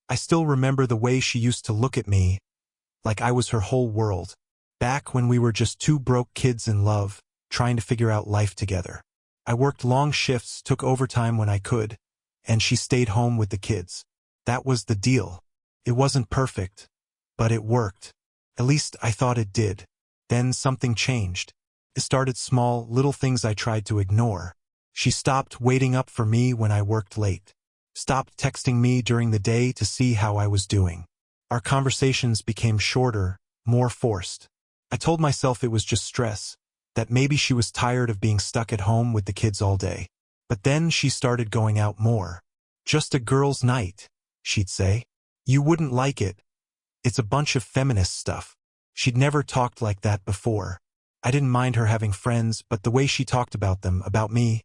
I still remember the way she used to look at me, like I was her whole world. Back when we were just two broke kids in love, trying to figure out life together. I worked long shifts, took overtime when I could, and she stayed home with the kids. That was the deal. It wasn't perfect, but it worked. At least I thought it did. Then something changed. It started small, little things I tried to ignore. She stopped waiting up for me when I worked late. Stopped texting me during the day to see how I was doing. Our conversations became shorter, more forced. I told myself it was just stress, that maybe she was tired of being stuck at home with the kids all day. But then she started going out more. Just a girls' night, she'd say. You wouldn't like it. It's a bunch of feminist stuff. She'd never talked like that before. I didn't mind her having friends, but the way she talked about them, about me,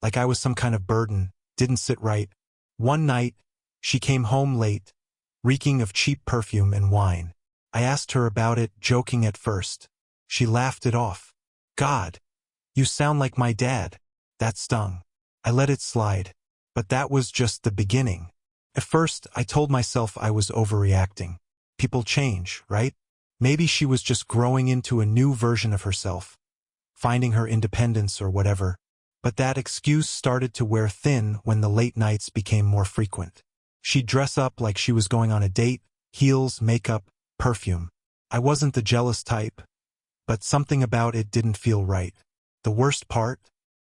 like I was some kind of burden, didn't sit right. One night, she came home late, reeking of cheap perfume and wine. I asked her about it, joking at first. She laughed it off. God, you sound like my dad. That stung. I let it slide. But that was just the beginning. At first, I told myself I was overreacting. People change, right? Maybe she was just growing into a new version of herself, finding her independence or whatever. But that excuse started to wear thin when the late nights became more frequent. She'd dress up like she was going on a date, heels, makeup, perfume. I wasn't the jealous type, but something about it didn't feel right. The worst part?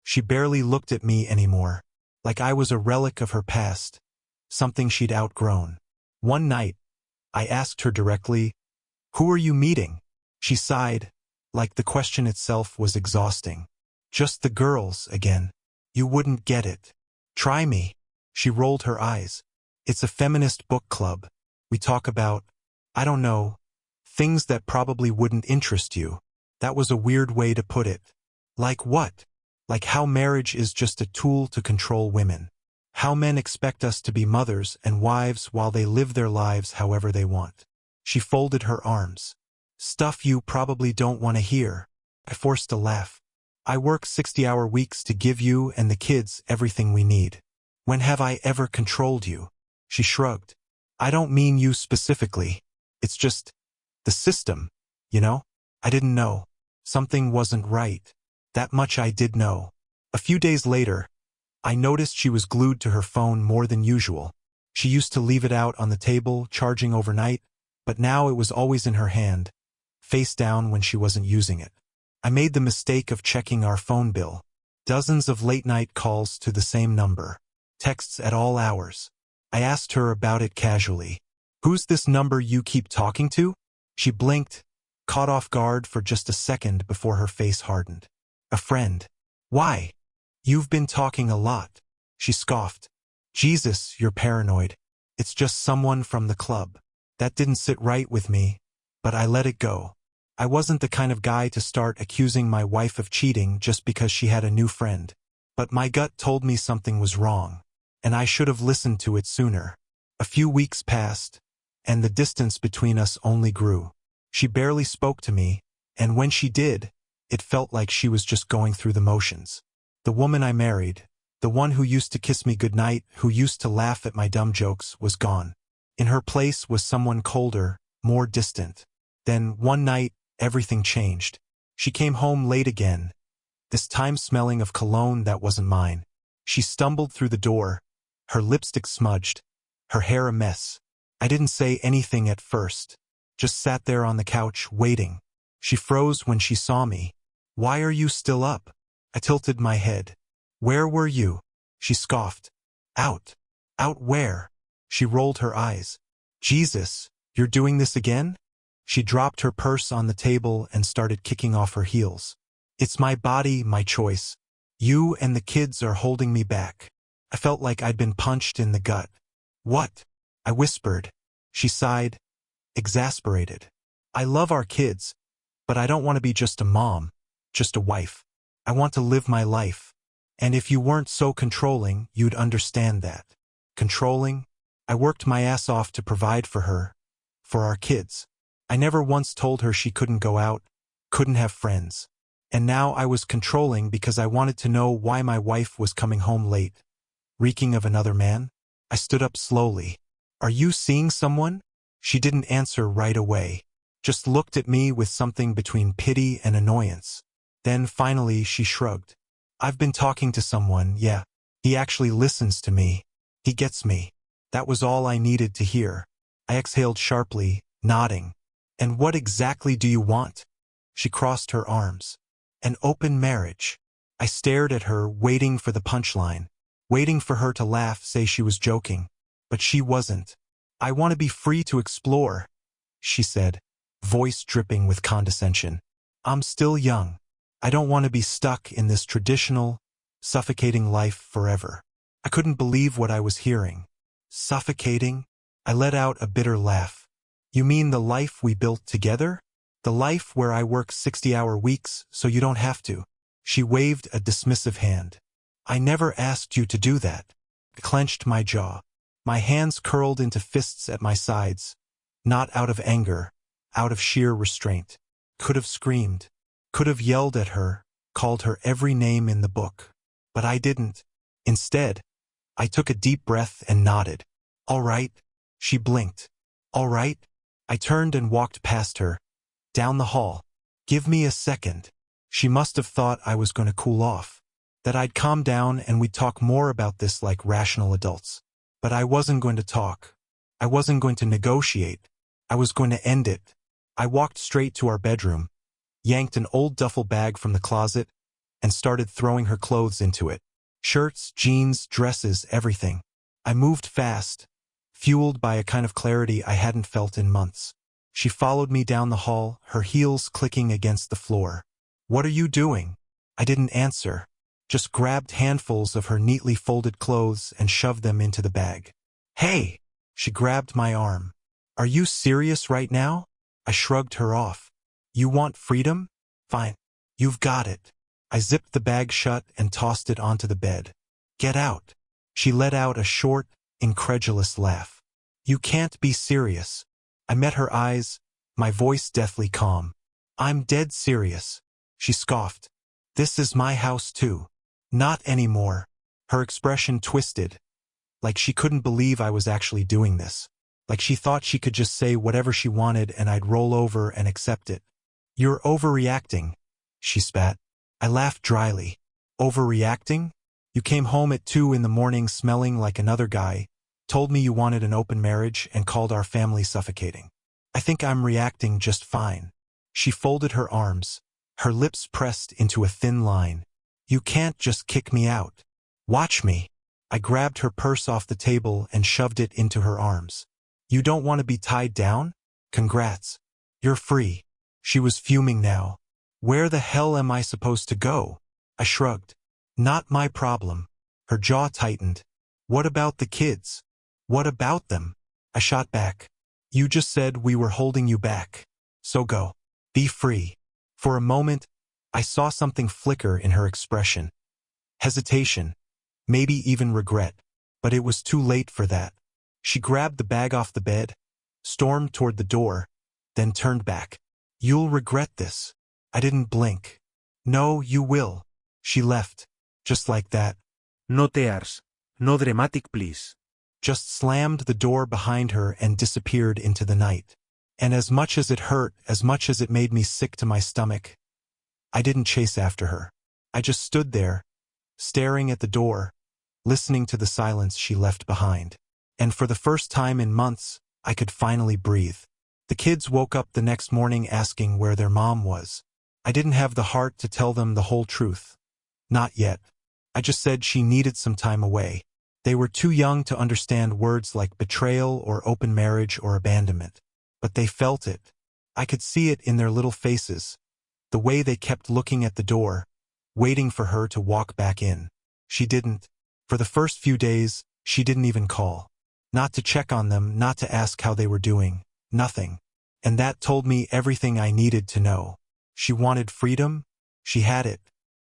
She barely looked at me anymore, like I was a relic of her past, something she'd outgrown. One night, I asked her directly, "Who are you meeting?" She sighed, like the question itself was exhausting. "Just the girls, again. You wouldn't get it. Try me." She rolled her eyes. "It's a feminist book club. We talk about, I don't know, things that probably wouldn't interest you." That was a weird way to put it. Like what? Like how marriage is just a tool to control women. How men expect us to be mothers and wives while they live their lives however they want. She folded her arms. "Stuff you probably don't want to hear." I forced a laugh. "I work 60-hour weeks to give you and the kids everything we need. When have I ever controlled you?" She shrugged. "I don't mean you specifically. It's just the system, you know?" I didn't know. Something wasn't right. That much I did know. A few days later, I noticed she was glued to her phone more than usual. She used to leave it out on the table, charging overnight, but now it was always in her hand, face down when she wasn't using it. I made the mistake of checking our phone bill. Dozens of late-night calls to the same number. Texts at all hours. I asked her about it casually. "Who's this number you keep talking to?" She blinked, caught off guard for just a second before her face hardened. "A friend." "Why?" "You've been talking a lot." She scoffed. "Jesus, you're paranoid. It's just someone from the club." That didn't sit right with me, but I let it go. I wasn't the kind of guy to start accusing my wife of cheating just because she had a new friend. But my gut told me something was wrong, and I should have listened to it sooner. A few weeks passed, and the distance between us only grew. She barely spoke to me, and when she did, it felt like she was just going through the motions. The woman I married, the one who used to kiss me goodnight, who used to laugh at my dumb jokes, was gone. In her place was someone colder, more distant. Then, one night, everything changed. She came home late again, this time smelling of cologne that wasn't mine. She stumbled through the door, her lipstick smudged, her hair a mess. I didn't say anything at first, just sat there on the couch, waiting. She froze when she saw me. "Why are you still up?" I tilted my head. "Where were you?" She scoffed. "Out." "Out where?" She rolled her eyes. "Jesus, you're doing this again?" She dropped her purse on the table and started kicking off her heels. "It's my body, my choice. You and the kids are holding me back." I felt like I'd been punched in the gut. "What?" I whispered. She sighed, exasperated. "I love our kids, but I don't want to be just a mom, just a wife. I want to live my life. And if you weren't so controlling, you'd understand that." Controlling? I worked my ass off to provide for her, for our kids. I never once told her she couldn't go out, couldn't have friends. And now I was controlling because I wanted to know why my wife was coming home late, reeking of another man. I stood up slowly. "Are you seeing someone?" She didn't answer right away, just looked at me with something between pity and annoyance. Then finally she shrugged. "I've been talking to someone, yeah. He actually listens to me. He gets me." That was all I needed to hear. I exhaled sharply, nodding. "And what exactly do you want?" She crossed her arms. "An open marriage." I stared at her, waiting for the punchline, waiting for her to laugh, say she was joking. But she wasn't. "I want to be free to explore," she said, voice dripping with condescension. "I'm still young. I don't want to be stuck in this traditional, suffocating life forever." I couldn't believe what I was hearing. Suffocating? I let out a bitter laugh. "You mean the life we built together? The life where I work 60-hour weeks so you don't have to?" She waved a dismissive hand. "I never asked you to do that." I clenched my jaw. My hands curled into fists at my sides, not out of anger, out of sheer restraint. Could have screamed, could have yelled at her, called her every name in the book. But I didn't. Instead, I took a deep breath and nodded. "All right." She blinked. "All right." I turned and walked past her, down the hall. "Give me a second." She must have thought I was going to cool off, that I'd calm down and we'd talk more about this like rational adults. But I wasn't going to talk. I wasn't going to negotiate. I was going to end it. I walked straight to our bedroom, yanked an old duffel bag from the closet, and started throwing her clothes into it. Shirts, jeans, dresses, everything. I moved fast, fueled by a kind of clarity I hadn't felt in months. She followed me down the hall, her heels clicking against the floor. "What are you doing?" I didn't answer, just grabbed handfuls of her neatly folded clothes and shoved them into the bag. "Hey!" She grabbed my arm. "Are you serious right now?" I shrugged her off. "You want freedom? Fine. You've got it." I zipped the bag shut and tossed it onto the bed. "Get out." She let out a short, incredulous laugh. "You can't be serious." I met her eyes, my voice deathly calm. "I'm dead serious." She scoffed. "This is my house too." "Not anymore." Her expression twisted, like she couldn't believe I was actually doing this. Like she thought she could just say whatever she wanted and I'd roll over and accept it. "You're overreacting," she spat. I laughed dryly. "Overreacting? You came home at 2 in the morning smelling like another guy, told me you wanted an open marriage, and called our family suffocating. I think I'm reacting just fine." She folded her arms, her lips pressed into a thin line. "You can't just kick me out. Watch me." I grabbed her purse off the table and shoved it into her arms. "You don't want to be tied down? Congrats. You're free." She was fuming now. "Where the hell am I supposed to go?" I shrugged. "Not my problem." Her jaw tightened. "What about the kids?" "What about them?" I shot back. "You just said we were holding you back. So go. Be free." For a moment, I saw something flicker in her expression. Hesitation, maybe even regret. But it was too late for that. She grabbed the bag off the bed, stormed toward the door, then turned back. "You'll regret this." I didn't blink. "No, you will." She left, just like that. No tears. No dramatic, please. Just slammed the door behind her and disappeared into the night. And as much as it hurt, as much as it made me sick to my stomach, I didn't chase after her. I just stood there, staring at the door, listening to the silence she left behind. And for the first time in months, I could finally breathe. The kids woke up the next morning asking where their mom was. I didn't have the heart to tell them the whole truth. Not yet. I just said she needed some time away. They were too young to understand words like betrayal or open marriage or abandonment. But they felt it. I could see it in their little faces, the way they kept looking at the door, waiting for her to walk back in. She didn't. For the first few days, she didn't even call. Not to check on them, not to ask how they were doing. Nothing. And that told me everything I needed to know. She wanted freedom. She had it.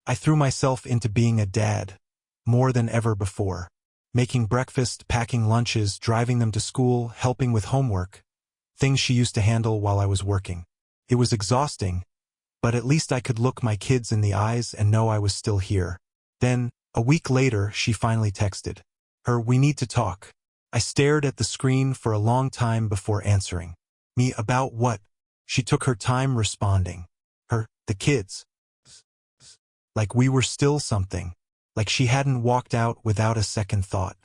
I threw myself into being a dad, more than ever before. Making breakfast, packing lunches, driving them to school, helping with homework. Things she used to handle while I was working. It was exhausting, but at least I could look my kids in the eyes and know I was still here. Then, a week later, she finally texted. "We need to talk." I stared at the screen for a long time before answering. Me about what? She took her time responding. The kids. Like we were still something. Like she hadn't walked out without a second thought.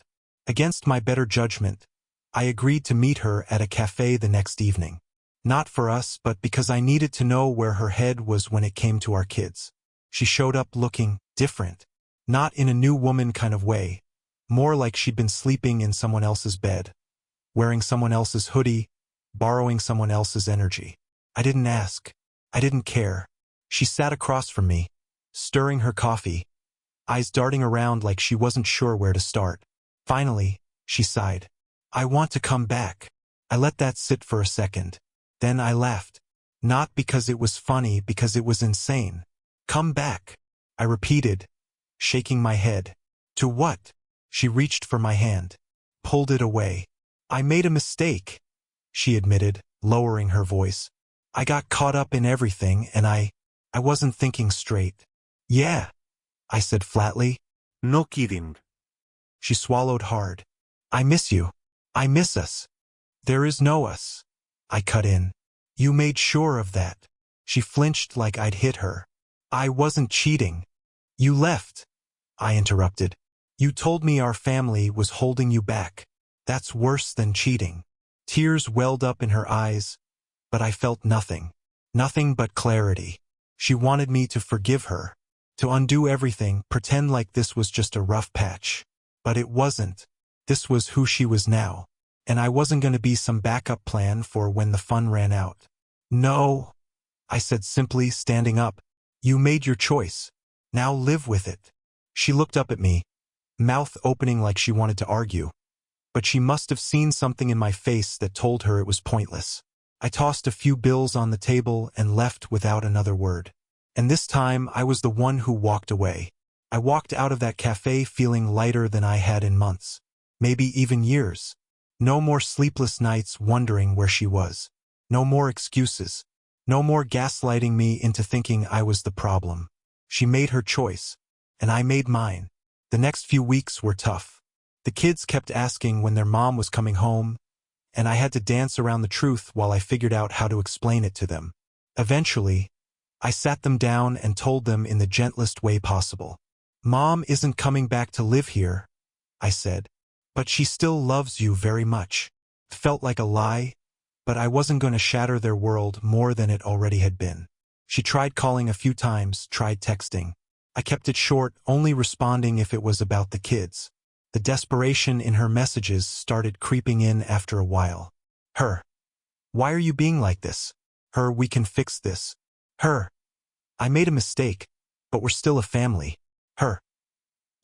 Against my better judgment, I agreed to meet her at a cafe the next evening. Not for us, but because I needed to know where her head was when it came to our kids. She showed up looking different. Not in a new woman kind of way. More like she'd been sleeping in someone else's bed. Wearing someone else's hoodie. Borrowing someone else's energy. I didn't ask. I didn't care. She sat across from me, stirring her coffee, eyes darting around like she wasn't sure where to start. Finally, she sighed. I want to come back. I let that sit for a second. Then I laughed. Not because it was funny, because it was insane. Come back, I repeated, shaking my head. To what? She reached for my hand, pulled it away. I made a mistake, she admitted, lowering her voice. I got caught up in everything and I wasn't thinking straight. Yeah, I said flatly. No kidding. She swallowed hard. I miss you. I miss us. There is no us. I cut in. You made sure of that. She flinched like I'd hit her. I wasn't cheating. You left. I interrupted. You told me our family was holding you back. That's worse than cheating. Tears welled up in her eyes, but I felt nothing. Nothing but clarity. She wanted me to forgive her, to undo everything, pretend like this was just a rough patch. But it wasn't. This was who she was now. And I wasn't going to be some backup plan for when the fun ran out. No, I said simply, standing up. You made your choice. Now live with it. She looked up at me, mouth opening like she wanted to argue. But she must have seen something in my face that told her it was pointless. I tossed a few bills on the table and left without another word. And this time I was the one who walked away. I walked out of that cafe feeling lighter than I had in months. Maybe even years. No more sleepless nights wondering where she was. No more excuses. No more gaslighting me into thinking I was the problem. She made her choice, and I made mine. The next few weeks were tough. The kids kept asking when their mom was coming home, and I had to dance around the truth while I figured out how to explain it to them. Eventually, I sat them down and told them in the gentlest way possible. Mom isn't coming back to live here, I said. But she still loves you very much. It felt like a lie, but I wasn't going to shatter their world more than it already had been. She tried calling a few times, tried texting. I kept it short, only responding if it was about the kids. The desperation in her messages started creeping in after a while. Her. Why are you being like this? Her, we can fix this. Her. I made a mistake, but we're still a family. Her.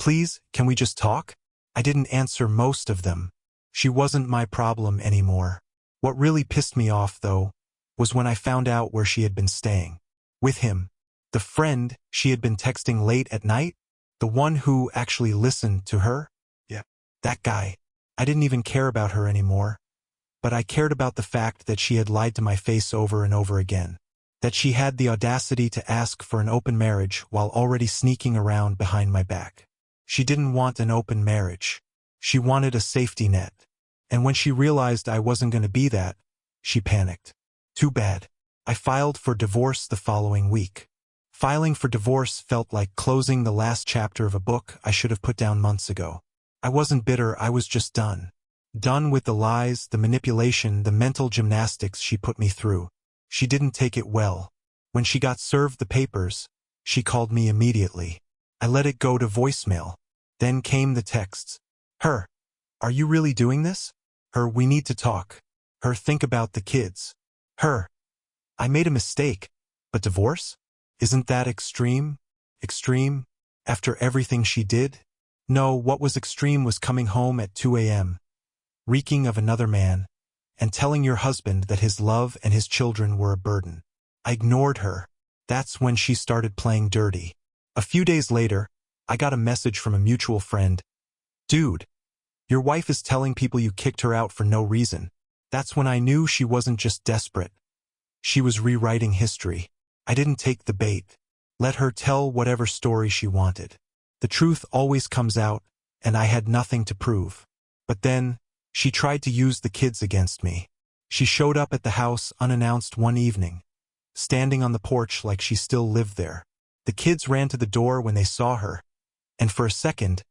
Please, can we just talk? I didn't answer most of them. She wasn't my problem anymore. What really pissed me off, though, was when I found out where she had been staying. With him. The friend she had been texting late at night? The one who actually listened to her? Yeah. That guy. I didn't even care about her anymore. But I cared about the fact that she had lied to my face over and over again. That she had the audacity to ask for an open marriage while already sneaking around behind my back. She didn't want an open marriage. She wanted a safety net. And when she realized I wasn't going to be that, she panicked. Too bad. I filed for divorce the following week. Filing for divorce felt like closing the last chapter of a book I should have put down months ago. I wasn't bitter, I was just done. Done with the lies, the manipulation, the mental gymnastics she put me through. She didn't take it well. When she got served the papers, she called me immediately. I let it go to voicemail. Then came the texts. Her. Are you really doing this? Her, we need to talk. Her, think about the kids. Her. I made a mistake. But divorce? Isn't that extreme? Extreme? After everything she did? No, what was extreme was coming home at 2 a.m., reeking of another man, and telling your husband that his love and his children were a burden. I ignored her. That's when she started playing dirty. A few days later, I got a message from a mutual friend. Dude, your wife is telling people you kicked her out for no reason. That's when I knew she wasn't just desperate. She was rewriting history. I didn't take the bait. Let her tell whatever story she wanted. The truth always comes out, and I had nothing to prove. But then, She tried to use the kids against me. She showed up at the house unannounced one evening, standing on the porch like she still lived there. The kids ran to the door when they saw her, and for a second,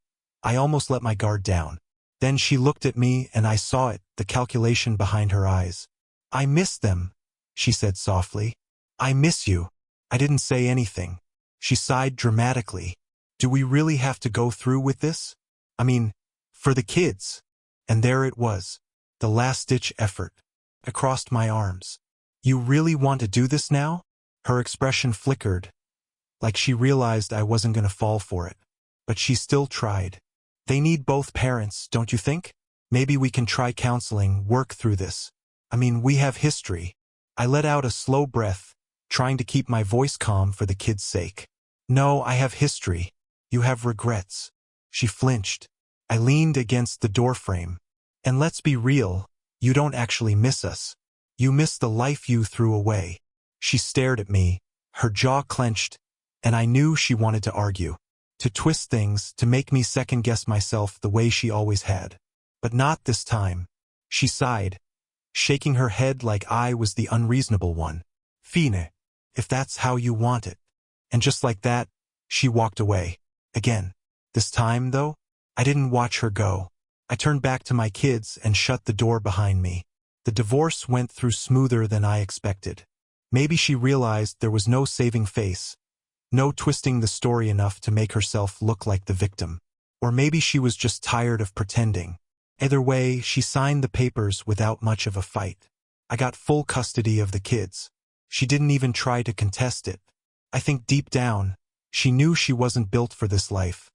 I almost let my guard down. Then she looked at me and I saw it, the calculation behind her eyes. "I miss them," she said softly. "I miss you." I didn't say anything. She sighed dramatically. "Do we really have to go through with this? I mean, for the kids." And there it was, the last-ditch effort. I crossed my arms. "You really want to do this now?" Her expression flickered, like she realized I wasn't going to fall for it. But she still tried. "They need both parents, don't you think? Maybe we can try counseling, work through this. I mean, we have history." I let out a slow breath, trying to keep my voice calm for the kids' sake. "No, I have history. You have regrets." She flinched. I leaned against the doorframe. "And let's be real, you don't actually miss us. You miss the life you threw away." She stared at me, her jaw clenched, and I knew she wanted to argue, to twist things, to make me second-guess myself the way she always had. But not this time. She sighed, shaking her head like I was the unreasonable one. "Fine, if that's how you want it." And just like that, she walked away. Again. This time, though, I didn't watch her go. I turned back to my kids and shut the door behind me. The divorce went through smoother than I expected. Maybe she realized there was no saving face, no twisting the story enough to make herself look like the victim. Or maybe she was just tired of pretending. Either way, she signed the papers without much of a fight. I got full custody of the kids. She didn't even try to contest it. I think deep down, she knew she wasn't built for this life.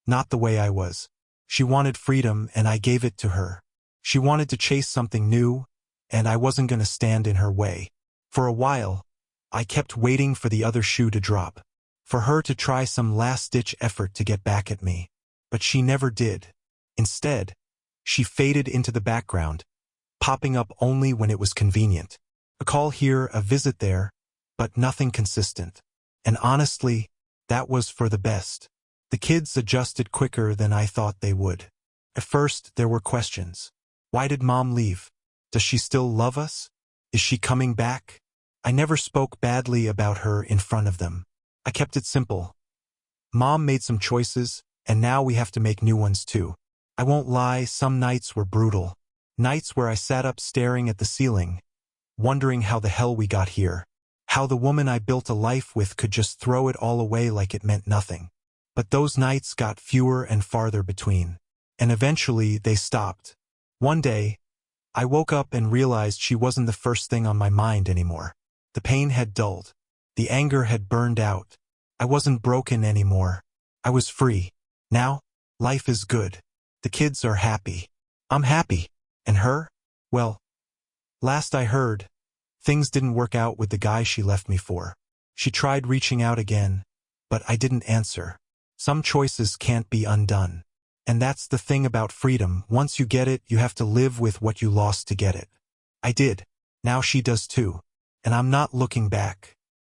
Not the way I was. She wanted freedom, and I gave it to her. She wanted to chase something new, and I wasn't going to stand in her way. For a while, I kept waiting for the other shoe to drop, for her to try some last-ditch effort to get back at me. But she never did. Instead, she faded into the background, popping up only when it was convenient. A call here, a visit there, but nothing consistent. And honestly, that was for the best. The kids adjusted quicker than I thought they would. At first, there were questions. Why did Mom leave? Does she still love us? Is she coming back? I never spoke badly about her in front of them. I kept it simple. Mom made some choices, and now we have to make new ones too. I won't lie, some nights were brutal. Nights where I sat up staring at the ceiling, wondering how the hell we got here. How the woman I built a life with could just throw it all away like it meant nothing. But those nights got fewer and farther between. And eventually they stopped. One day, I woke up and realized she wasn't the first thing on my mind anymore. The pain had dulled. The anger had burned out. I wasn't broken anymore. I was free. Now, life is good. The kids are happy. I'm happy. And her? Well, last I heard, things didn't work out with the guy she left me for. She tried reaching out again, but I didn't answer. Some choices can't be undone. And that's the thing about freedom. Once you get it, you have to live with what you lost to get it. I did. Now she does too. And I'm not looking back.